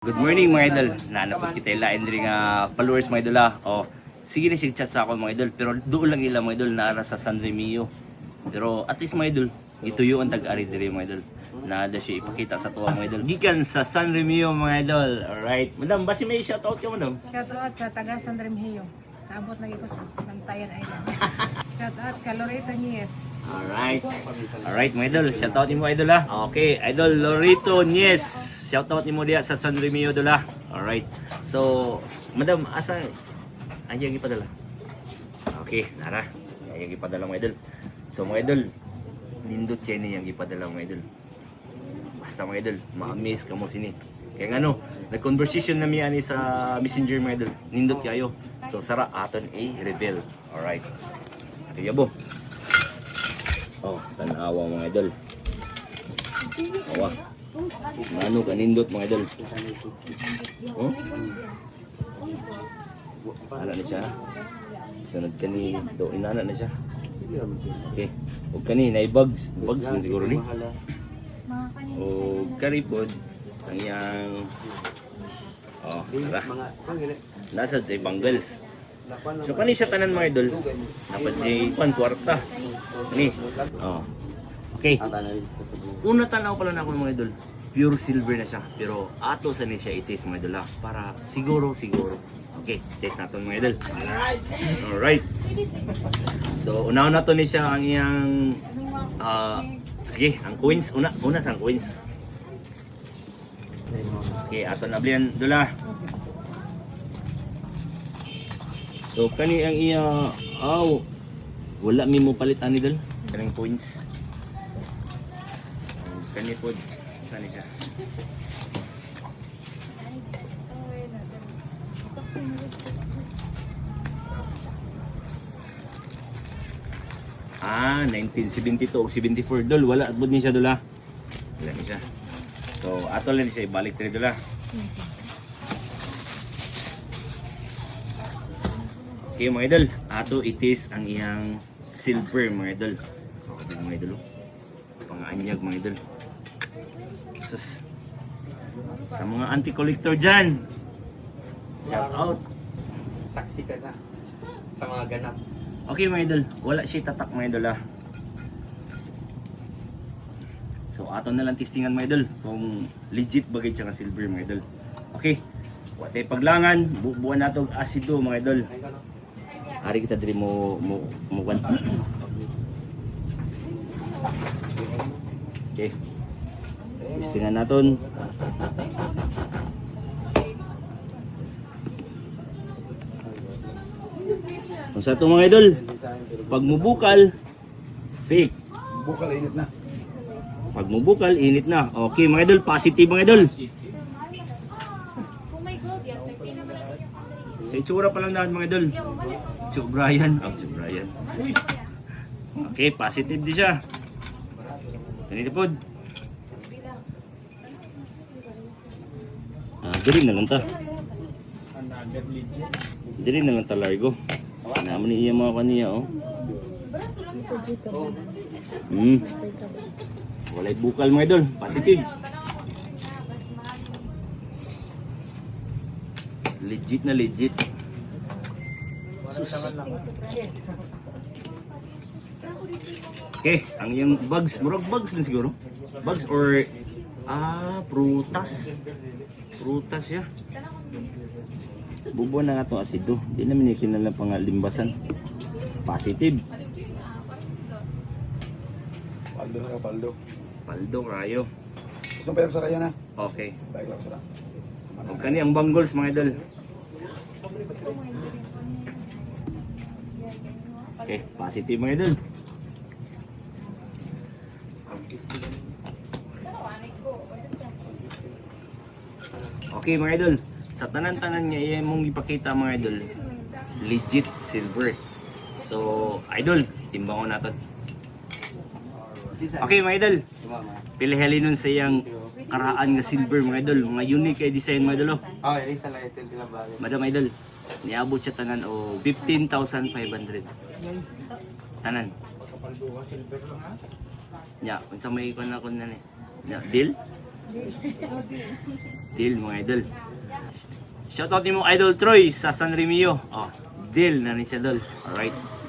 Good morning mga idol. Nanapot kita ilain rin nga followers mga idol ha. O, sige na siya chat sa ako mga idol. Pero doon lang ilang mga idol na sa San Remio. Pero at least mga idol, ituyo ang tag-ari diri mga idol. Nada siya ipakita sa tuwa mga idol. Gikan sa San Remio mga idol. Alright. Madam, basi may shoutout ka madam? Shoutout sa taga San Remigio. Naabot na ko sa Bantayan Island. Shoutout ka Loretta Nies. Alright. Alright mga idol. Shoutout ni mo idol ha. Okay. Idol Lorito Nies. Shoutout ni mo diya sa San Remio idol ha. Alright. So, madam, asa? Andiyan ipadala. Okay. Nara. Andiyan ipadala mga idol. So mga idol, nindot kayo niyang ipadala mga idol. Basta mga idol, ma-amaze ka mo sini. Kaya nga no, nag-conversation na miya ni sa messenger mga idol. Nindot kayo. So, sara aton i-reveal. Alright. Kaya bo. Oh, tanawa mga idol. Awa. Ano ka nindot mga idol. Oh? Ala na siya. Sunod ka ni, do inana na siya. Okay. Huwag ka ni, bugs. Bugs man siguro ni. O karipod. Ang iyang... Oh, tara. Nasa sa bangles. So kani siya tanan mga idol. Dapat di kwarta. Ni. Oh. Okay. Una tanaw pala na ako mga idol. Pure silver na siya. Pero ato sa ni siya itis mga idol ha. Para siguro. Okay, test natin mga idol. Alright. So una to ni siya ang iyang sige, ang coins. Una sa coins. Okay, ato na blian dula. So kani ang iya wala mi mo palitan ni dal kanang coins. Kani pod saan siya? Ah, 1972 o 74 dol wala at bud ni siya dula. Wala ni siya. So ato lang ni siya ibalik diri dula. Okay mga idol, ato itis ang iyang silver mga idol. Okay mga idol. Pang-anyag mga idol. Sus. Sa mga anti-collector dyan, shout out. Saksi ka na sa mga ganap. Okay mga idol, wala siya tatak mga idol ha. So ato na lang testingan mga idol kung legit bagay siya ng silver mga idol. Okay, watay paglangan, bubuan nato asido mga idol. Ari kita diri mo kan. Okay. Testingan naton. Kung sa ito mga idol, pag mubukal, fake. Bukal init na. Pag mubukal, init na. Okay mga idol, positive mga idol. Sa itsura pa lang daan mga idol. Chuk Brian. Chuk Brian. Okay, positive di siya. Ganito po. Dili na lang ta. Dili na lang ta largo. Naman ni iya mga kaniya oh. Walay bukal mga idol. Positive. Legit na legit. Sus. Okay, ang yung bugs, murag bugs man siguro. Bugs or prutas. Prutas ya. Bubuan na nga itong asido. Hindi naman yung kinalang pangalimbasan. Positive. Paldo na paldo. Paldo, rayo. Gusto pa yung saraya na? Okay. Baik lang sara. Huwag ka ang bangles mga idol. Okay, positive mga idol. Okay mga idol, sa tanan-tanan niya iya mong ipakita mga idol, legit silver. So, idol, timbangon natin. Okay mga idol, pilihali nun sa iyang karaan nga silver mga idol, mga unique kay design mga idol. Oh, yung isa lang ito tinabali. Madam idol, niabot siya tanan o 15,500. Tanan. Kapaldo ka silver lang ha? Ya, unsa may ikon na kun na ni. Ya, deal? Deal mga idol. Shoutout ni mo Idol Troy sa San Remio. Oh, deal na rin siya dol. Alright.